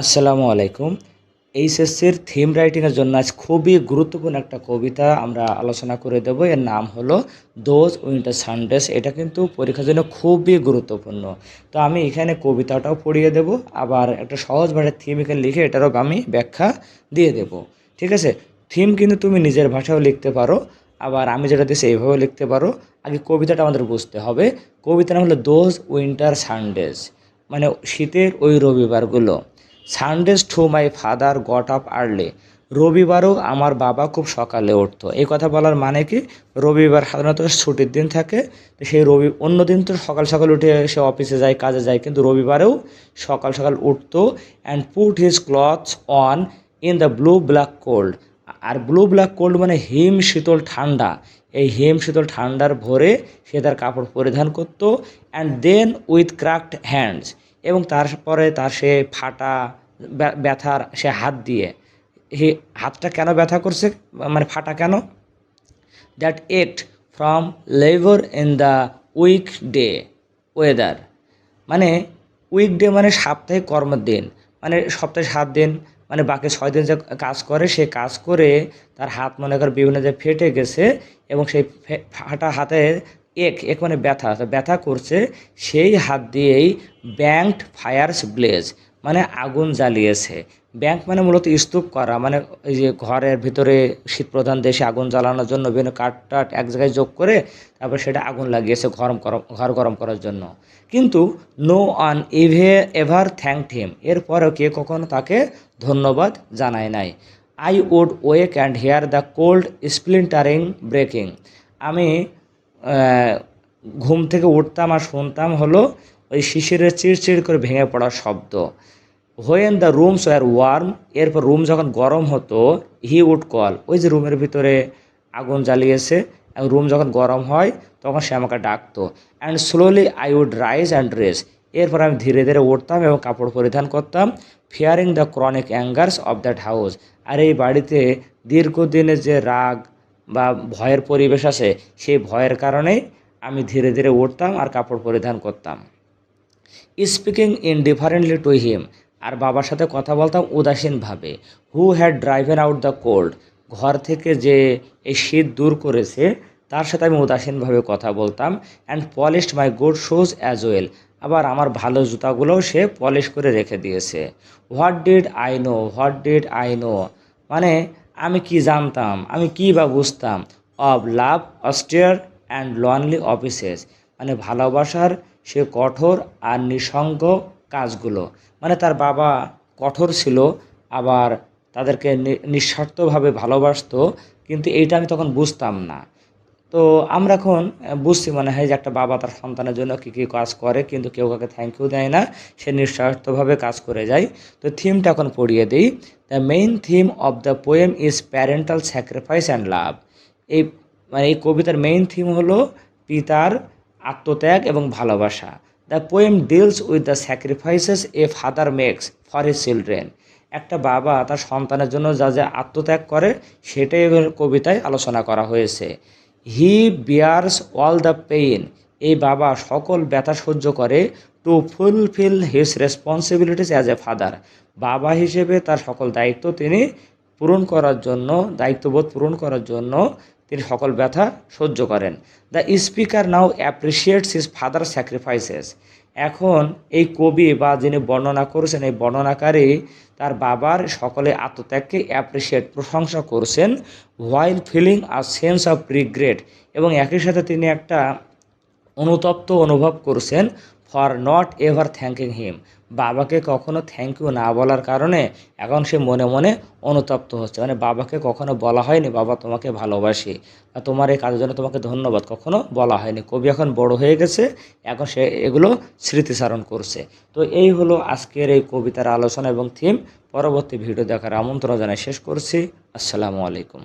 আসসালামু আলাইকুম। এইচএসসির থিম রাইটিংয়ের জন্য আজ খুবই গুরুত্বপূর্ণ একটা কবিতা আমরা আলোচনা করে দেব। এর নাম হলো দোজ উইন্টার সানডেজ। এটা কিন্তু পরীক্ষার জন্য খুবই গুরুত্বপূর্ণ। তো আমি এখানে কবিতাটাও পড়িয়ে দেব, আবার একটা সহজ ভাষায় থিম এখানে লিখে এটারও আমি ব্যাখ্যা দিয়ে দেব। ঠিক আছে? থিম কিন্তু তুমি নিজের ভাষায়ও লিখতে পারো, আবার আমি যেটা দিয়েছি এইভাবেও লিখতে পারো। আগে কবিতাটা আমাদের বুঝতে হবে। কবিতার নাম হলো দোজ উইন্টার সানডেজ, মানে শীতের ওই রবিবারগুলো। Sundays too my father got up early. রবিবারও আমার বাবা খুব সকালে উঠতো। এই কথা বলার মানে কি, রবিবার সাধারণত ছুটির দিন থাকে, তো সেই অন্য দিন তো সকাল সকাল উঠে সে অফিসে যায়, কাজে যায়, কিন্তু রবিবারেও সকাল সকাল উঠতো। And put his clothes on in the blue black cold. আর ব্লু ব্ল্যাক কোল্ড মানে হিম শীতল ঠান্ডা। এই হিম শীতল ঠান্ডার ভোরে সে তার কাপড় পরিধান করত। অ্যান্ড দেন উইথ ক্রাকড হ্যান্ডস, এবং তারপরে তার সে ফাটা ব্যথার সে হাত দিয়ে, হে হাতটা কেন ব্যথা করছে, মানে ফাটা কেন, that ached from labour in the weekday weather. মানে উইকডে মানে সাপ্তাহিক কর্মের দিন, মানে সপ্তাহে 7 দিন, মানে বাকি 6 দিন যে কাজ করে, সে কাজ করে তার হাত মনে করে বিভিন্ন জায়গায় ফেটে গেছে, এবং সেই ফাটা হাতে এক এক মানে ব্যথা, তো ব্যথা করছে, সেই হাত দিয়েই ব্যাংকড ফায়ার্স ব্লেজ, মানে আগুন জ্বালিয়েছে। ব্যাংক মানে মূলত স্তূপ করা, মানে এই যে ঘরের ভিতরে শীতপ্রধান দেশে আগুন জ্বালানোর জন্য বিভিন্ন কাঠ টাঠ এক জায়গায় যোগ করে তারপর সেটা আগুন লাগিয়েছে ঘর গরম করার জন্য। কিন্তু no one ever thanked him, এরপরেও কে কখনো তাকে ধন্যবাদ জানায় নাই। I would wake and hear the cold splintering breaking. আমি ঘুম থেকে উঠতাম আর শুনতাম হলো ওই শিশিরের চিড়চিড় করে ভেঙে পড়ার শব্দ। When the rooms were warm, এরপর রুম যখন গরম হতো, হি উড কল, ওই যে রুমের ভিতরে আগুন জ্বালিয়েছে, রুম যখন গরম হয় তখন সে আমাকে ডাকতো। And slowly I would rise and dress, এরপর আমি ধীরে ধীরে উঠতাম এবং কাপড় পরিধান করতাম। Fearing the chronic angers of that house, আর এই বাড়িতে দীর্ঘদিনের যে রাগ বা ভয়ের পরিবেশ আছে, সেই ভয়ের কারণেই আমি ধীরে ধীরে উঠতাম আর কাপড় পরিধান করতাম। স্পিকিং ইনডিফারেন্টলি টু হিম, আর বাবার সাথে কথা বলতাম উদাসীনভাবে। Who had driven out the cold, ঘর থেকে যে এই শীত দূর করেছে তার সাথে আমি উদাসীনভাবে কথা বলতাম। And polished my good shoes as well, আবার আমার ভালো জুতাগুলোও সে পলিশ করে রেখে দিয়েছে। হোয়াট ডিড আই নো, মানে আমি কি জানতাম, আমি কি বা বুঝতাম, of love austere and lonely offices, মানে ভালোবাসার সে কঠোর আর নিঃসঙ্গ কাজগুলো। মানে তার বাবা কঠোর ছিল, আবার তাদেরকে নিঃস্বার্থভাবে ভালোবাসতো, কিন্তু এইটা আমি তখন বুঝতাম না। তো আমরা এখন বুঝছি মনে হয় যে একটা বাবা তার সন্তানের জন্য কী কী কাজ করে, কিন্তু কেউ কাউকে থ্যাংক ইউ দেয় না, সে নিঃস্বার্থভাবে কাজ করে যায়। তো থিমটা এখন পড়িয়ে দিই। The main theme of the poem is parental sacrifice and love. এই মানে এই কবিতার মেইন থিম হলো পিতার আত্মত্যাগ এবং ভালোবাসা। The poem deals with the sacrifices a father makes for his children. একটা বাবা তার সন্তানের জন্য যা যা আত্মত্যাগ করে সেটাই কবিতায় আলোচনা করা হয়েছে। হি বিয়ার্স অল দ্য পেইন, এই বাবা সকল ব্যথা সহ্য করে। Two fulfil his responsibilities as a father, বাবা হিসেবে তার সকল দায়িত্ব তিনি পূরণ করার জন্য, দায়িত্ববোধ পূরণ করার জন্য তিনি সকল ব্যথা সহ্য করেন। The speaker now appreciates his father sacrifices, এখন এই কবি বা যিনি বর্ণনা করেছেন এই বর্ণনাকারী তার বাবার সকলে আত্মত্যাগকে অ্যাপ্রিসিয়েট প্রশংসা করছেন। While feeling a sense of regret, এবং একই সাথে তিনি একটা অনুতপ্ত অনুভব করছেন for not ever thanking him, বাবাকে কখনো থ্যাংক ইউ না বলার কারণে এখন সে মনে মনে অনুতপ্ত হচ্ছে। মানে বাবাকে কখনো বলা হয়নি বাবা তোমাকে ভালোবাসি বা তোমার এই কাজের জন্য তোমাকে ধন্যবাদ, কখনো বলা হয়নি। কবি এখন বড় হয়ে গেছে, এখন সে এগুলো স্মৃতিচারণ করছে। তো এই হলো আজকের এই কবিতার আলোচনা এবং থিম। পরবর্তী ভিডিও দেখার আমন্ত্রণ জানাই শেষ করছি। আসসালামু আলাইকুম।